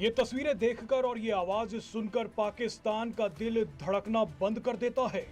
ये तस्वीरें देखकर और ये आवाज सुनकर पाकिस्तान का दिल धड़कना बंद कर देता है।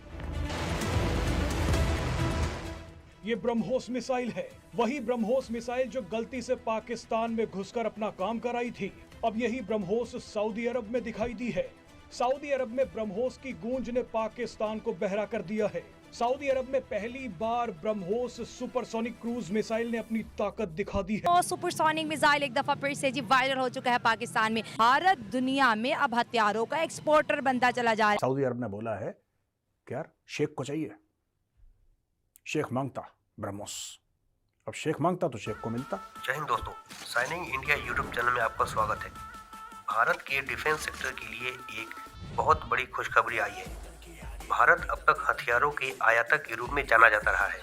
ये ब्रह्मोस मिसाइल है, वही ब्रह्मोस मिसाइल जो गलती से पाकिस्तान में घुसकर अपना काम कराई थी। अब यही ब्रह्मोस सऊदी अरब में दिखाई दी है। सऊदी अरब में ब्रह्मोस की गूंज ने पाकिस्तान को बहरा कर दिया है। सऊदी अरब में पहली बार ब्रह्मोस सुपरसोनिक क्रूज मिसाइल ने अपनी ताकत दिखा दी है। सुपरसोनिक मिसाइल एक दफा फिर से जी वायरल हो चुका है पाकिस्तान में। भारत दुनिया में अब हथियारों का एक्सपोर्टर बनता चला जा रहा है। सऊदी अरब ने बोला है कि यार शेख को चाहिए, शेख मांगता ब्रह्मोस, अब शेख मांगता तो शेख को मिलता। जय हिंद दोस्तों, साइनिंग इंडिया यूट्यूब चैनल में आपका स्वागत है। भारत के डिफेंस सेक्टर के लिए एक बहुत बड़ी खुशखबरी आई है। भारत अब तक हथियारों के आयातक के रूप में जाना जाता रहा है,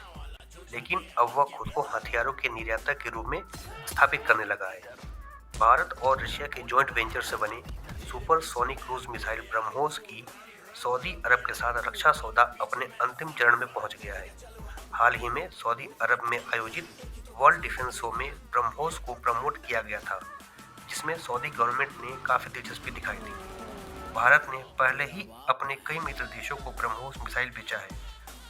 लेकिन अब वह खुद को हथियारों के निर्यातक के रूप में स्थापित करने लगा है। भारत और रशिया के जॉइंट वेंचर से बने super sonic cruise missile BrahMos की सऊदी अरब के साथ रक्षा सौदा अपने अंतिम चरण में पहुंच गया है। हाल ही में सऊदी अरब में आयोजित वर्ल्ड डिफेंस शो में ब्रह्मोस को प्रमोट किया गया था, जिसमें सऊदी गवर्नमेंट ने काफ़ी दिलचस्पी दिखाई थी। भारत ने पहले ही अपने कई मित्र देशों को ब्रह्मोस मिसाइल बेचा है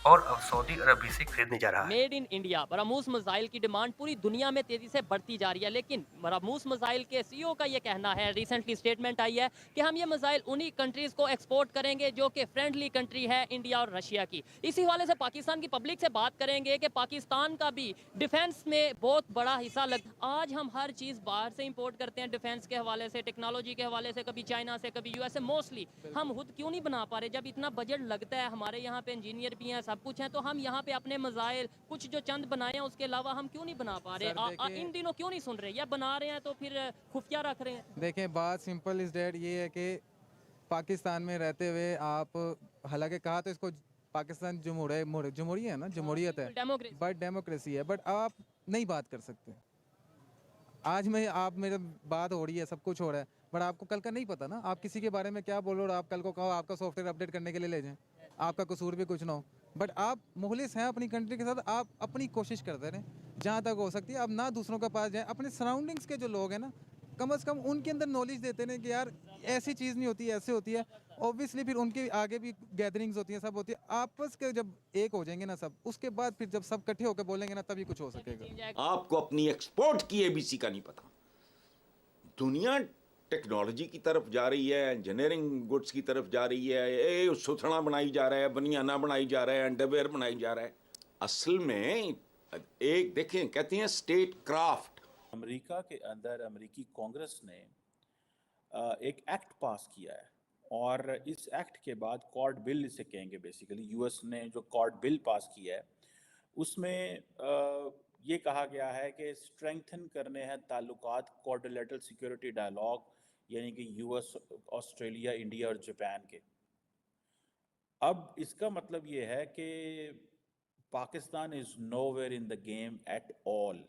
और अब सऊदी अरब भी इसे खरीदने जा रहा है। Made in India BrahMos missile की डिमांड पूरी दुनिया में तेजी से बढ़ती जा रही है, लेकिन ब्रह्मोस मिसाइल के सीईओ का ये कहना है, रिसेंटली स्टेटमेंट आई है कि हम ये मिसाइल उन्हीं कंट्रीज को एक्सपोर्ट करेंगे जो कि फ्रेंडली कंट्री है इंडिया और रशिया की। इसी हवाले से पाकिस्तान की पब्लिक से बात करेंगे कि पाकिस्तान का भी डिफेंस में बहुत बड़ा हिस्सा आज हम हर चीज़ बाहर से इम्पोर्ट करते हैं, डिफेंस के हवाले से, टेक्नोलॉजी के हवाले से, कभी चाइना से, कभी यूएस से। मोस्टली हम खुद क्यों नहीं बना पा रहे? जब इतना बजट लगता है, हमारे यहाँ पे इंजीनियर भी हैं, सब कुछ है, तो हम यहाँ पे अपने मिसाइल कुछ जो चंद बनाए हैं उसके अलावा हम क्यों नहीं बना पा रहे? इन दिनों क्यों नहीं सुन रहे? या बना रहे हैं तो फिर खुफिया रख रहे हैं? देखें, बात सिंपल इज डेट ये है कि पाकिस्तान में रहते हुए आप, हालांकि कहा तो इसको पाकिस्तान जमहूरियत है ना, जमहूरियत है, बट डेमोक्रेसी है, बट आप नहीं बात कर सकते। आज मैं आप मेरे बात हो रही है, सब कुछ हो रहा है, बट आपको कल का नहीं पता ना, आप किसी के बारे में क्या बोलो और आप कल को कहो आपका सॉफ्टवेयर अपडेट करने के लिए ले जाएं, आपका कसूर भी कुछ ना हो, बट आप मुखलिस हैं अपनी कंट्री के साथ, आप अपनी कोशिश करते रहें जहाँ तक हो सकती है। आप ना दूसरों के पास जाएं, अपने सराउंडिंग्स के जो लोग हैं ना, कम से कम उनके अंदर नॉलेज देते हैं कि यार ऐसी चीज़ नहीं होती, ऐसे होती है। ऑब्वियसली फिर उनके आगे भी गैदरिंग्स होती हैं, सब होती है, आपस के जब एक हो जाएंगे ना सब, उसके बाद फिर जब सब इकट्ठे होकर बोलेंगे ना, तभी कुछ हो सकेगा। आपको अपनी एक्सपोर्ट की एबीसी का नहीं पता। दुनिया टेक्नोलॉजी की तरफ जा रही है, इंजीनियरिंग गुड्स की तरफ जा रही है, सुथना बनाई जा रहा है, बनियाना बनाई जा रहा है, अंडरवेयर बनाई जा रहा है। असल में एक देखें, कहते हैं स्टेट क्राफ्ट। अमेरिका के अंदर अमेरिकी कांग्रेस ने एक एक्ट पास किया है और इस एक्ट के बाद कॉर्ड बिल इसे कहेंगे, बेसिकली यूएस ने जो कॉर्ड बिल पास किया है उसमें ये कहा गया है कि स्ट्रेंथन करने हैं ताल्लुकात, क्वाड्रिलेटरल सिक्योरिटी डायलॉग, यानी कि यूएस, ऑस्ट्रेलिया, इंडिया और जापान के। अब इसका मतलब ये है कि Pakistan is nowhere in the game at all.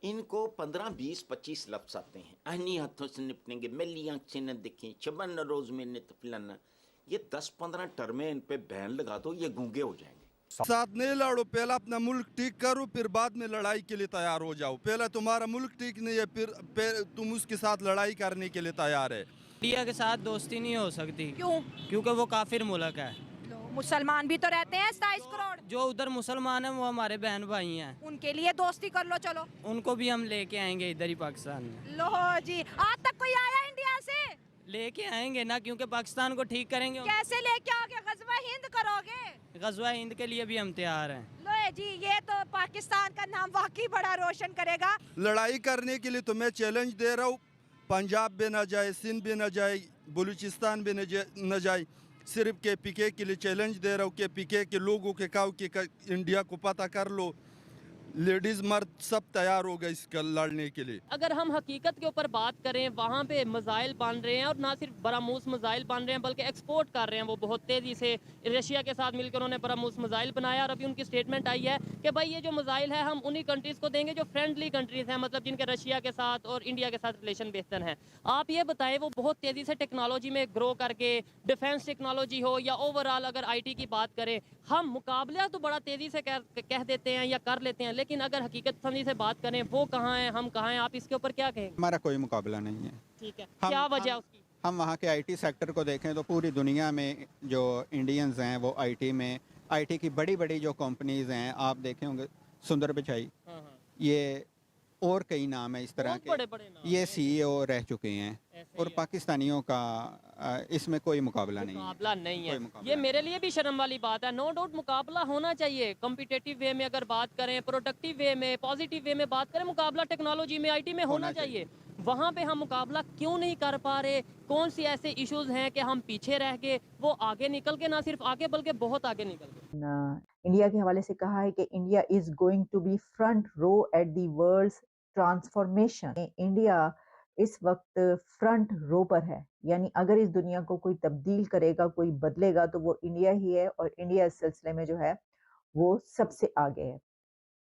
इनको 15, 20, 25 लफ्ज आते हैं, अहनी हाथों से निपटेंगे, मेली आंख से न देखें, चबन रोज में नित फिलाना। ये 10-15 टर्में इन पे बैन लगा दो, ये गूंगे हो जाएंगे। साथ नहीं लड़ो, पहले अपना मुल्क ठीक करो, फिर बाद में लड़ाई के लिए तैयार हो जाओ। पहले तुम्हारा मुल्क ठीक नहीं है, फिर तुम उसके साथ लड़ाई करने के लिए तैयार है। इंडिया के साथ दोस्ती नहीं हो सकती। क्यों? क्योंकि वो काफिर मुल्क है। मुसलमान भी तो रहते हैं 27 करोड़। जो उधर मुसलमान हैं वो हमारे बहन भाई हैं, उनके लिए दोस्ती कर लो, चलो उनको भी हम लेके आएंगे इधर ही पाकिस्तान में। लो जी, आज तक कोई आया इंडिया से? लेके आएंगे ना, क्योंकि पाकिस्तान को ठीक करेंगे। कैसे लेके आओगे? गज़वा हिंद करोगे? गज़वा हिंद के लिए भी हम तैयार हैं। लो जी, ये तो पाकिस्तान का नाम वाकई बड़ा रोशन करेगा। लड़ाई करने के लिए तो मैं चैलेंज दे रहा हूँ, पंजाब भी न जाए, सिंध भी न जाए, बलूचिस्तान भी न जाए, सिर्फ KPK के लिए चैलेंज दे रहा हूँ। KPK के लोगों के कहो कि इंडिया को पता कर लो, लेडीज मर्द सब तैयार हो गए इसका लड़ने के लिए। अगर हम हकीकत के ऊपर बात करें, वहाँ पे मिसाइल बन रहे हैं और ना सिर्फ ब्रह्मोस मिसाइल बन रहे हैं बल्कि एक्सपोर्ट कर रहे हैं वो बहुत तेज़ी से। रशिया के साथ मिलकर उन्होंने ब्रह्मोस मिसाइल बनाया और अभी उनकी स्टेटमेंट आई है कि भाई ये जो मिसाइल है हम उन्हीं कंट्रीज़ को देंगे जो फ्रेंडली कंट्रीज़ हैं, मतलब जिनके रशिया के साथ और इंडिया के साथ रिलेशन बेहतर हैं। आप ये बताएं, वो बहुत तेज़ी से टेक्नोलॉजी में ग्रो करके, डिफेंस टेक्नोलॉजी हो या ओवरऑल अगर IT की बात करें, हम मुकाबला तो बड़ा तेज़ी से कह देते हैं या कर लेते हैं, लेकिन अगर हकीकत समझी से बात करें वो कहाँ है, हम कहाँ हैं, आप इसके ऊपर क्या कहेंगे? हमारा कोई मुकाबला नहीं है। ठीक है, क्या वजह उसकी? हम वहाँ के आईटी सेक्टर को देखें तो पूरी दुनिया में जो इंडियंस हैं वो आईटी की बड़ी बड़ी जो कंपनीज हैं, आप देखे होंगे सुंदर पिचाई, ये और कई नाम है इस तरह के, बड़े बड़े नाम ये सीईओ रह चुके हैं और पाकिस्तानियों का इसमें कोई मुकाबला नहीं है। ये मेरे लिए भी शर्म वाली बात है। नो डाउट मुकाबला होना चाहिए, कम्पिटेटिव वे में अगर बात करें, प्रोडक्टिव वे में, पॉजिटिव वे में बात करें, मुकाबला टेक्नोलॉजी में, आईटी में होना चाहिए। वहाँ पे हम मुकाबला क्यों नहीं कर पा रहे? कौन सी ऐसे इश्यूज हैं कि हम पीछे रह गए? वो आगे निकल के, ना सिर्फ आगे बल्कि बहुत आगे निकल गए। इंडिया के हवाले से कहा है कि India is going to be front row at the world's transformation. India इस वक्त फ्रंट रो पर है, यानी अगर इस दुनिया को कोई तब्दील करेगा, कोई बदलेगा तो वो इंडिया ही है, और इंडिया इस सिलसिले में जो है वो सबसे आगे है।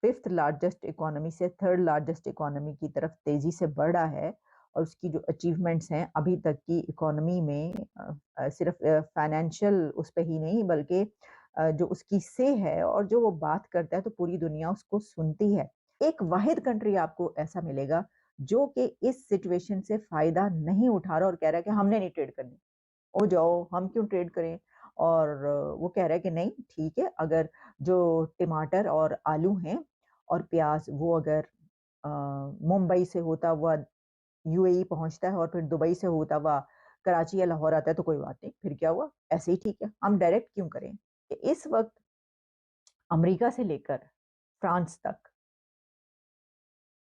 5th लार्जेस्ट इकोनॉमी से 3rd लार्जेस्ट इकोनॉमी की तरफ तेजी से बढ़ रहा है, और उसकी जो अचीवमेंट्स हैं अभी तक की इकोनॉमी में, सिर्फ फाइनेंशियल उस पे ही नहीं बल्कि जो उसकी से है और जो वो बात करता है तो पूरी दुनिया उसको सुनती है। एक वाहिद कंट्री आपको ऐसा मिलेगा जो कि इस सिचुएशन से फायदा नहीं उठा रहा और कह रहा है कि हमने नहीं ट्रेड करनी, ओ जाओ हम क्यों ट्रेड करें। और वो कह रहा है कि नहीं ठीक है, अगर जो टमाटर और आलू हैं और प्याज वो अगर मुंबई से होता हुआ यूएई पहुंचता है और फिर दुबई से होता हुआ कराची या लाहौर आता है तो कोई बात नहीं, फिर क्या हुआ, ऐसे ही ठीक है, हम डायरेक्ट क्यों करें। कि इस वक्त अमेरिका से लेकर फ्रांस तक,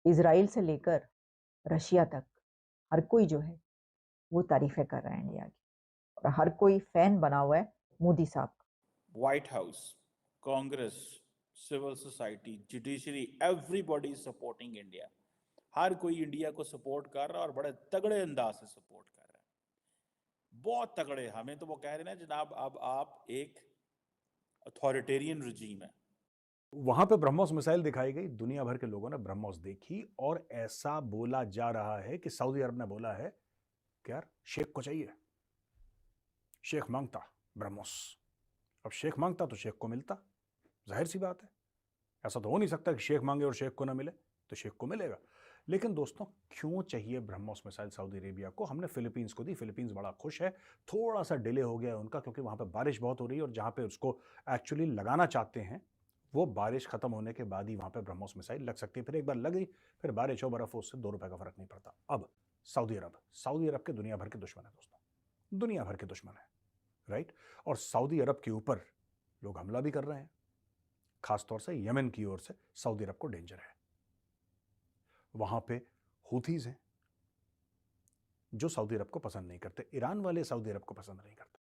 इजराइल से लेकर रशिया तक, हर कोई जो है वो तारीफें कर रहा है इंडिया की, और हर कोई फैन बना हुआ है मोदी साहब का। White House, Congress, civil society, judiciary, everybody is supporting India. हर कोई इंडिया को सपोर्ट कर रहा है और बड़े तगड़े अंदाज से सपोर्ट कर रहा है, बहुत तगड़े। हमें तो वो कह रहे हैं ना जनाब, अब आप एक अथॉरिटेरियन रजीम है। वहां पे ब्रह्मोस मिसाइल दिखाई गई, दुनिया भर के लोगों ने ब्रह्मोस देखी, और ऐसा बोला जा रहा है कि सऊदी अरब ने बोला है कि यार शेख को चाहिए, शेख मांगता ब्रह्मोस। अब शेख मांगता तो शेख को मिलता, जाहिर सी बात है। ऐसा तो हो नहीं सकता कि शेख मांगे और शेख को ना मिले, तो शेख को मिलेगा। लेकिन दोस्तों, क्यों चाहिए ब्रह्मोस मिसाइल सऊदी अरेबिया को? हमने फिलीपींस को दी, फिलीपींस बड़ा खुश है। थोड़ा सा डिले हो गया है उनका, क्योंकि वहां पे बारिश बहुत हो रही है, और जहां पे उसको एक्चुअली लगाना चाहते हैं वो बारिश खत्म होने के बाद ही वहां पे ब्रह्मोस मिसाइल लग सकती है। फिर एक बार लग गई, फिर बारिश हो बर्फ हो, उससे 2 रुपए का फर्क नहीं पड़ता। अब सऊदी अरब के दुनिया भर के दुश्मन है दोस्तों, दुनिया भर के दुश्मन है, राइट। और सऊदी अरब के ऊपर लोग हमला भी कर रहे हैं, खासतौर से यमन की ओर से सऊदी अरब को डेंजर है। वहां पे हुथीज हैं जो सऊदी अरब को पसंद नहीं करते, ईरान वाले सऊदी अरब को पसंद नहीं करते।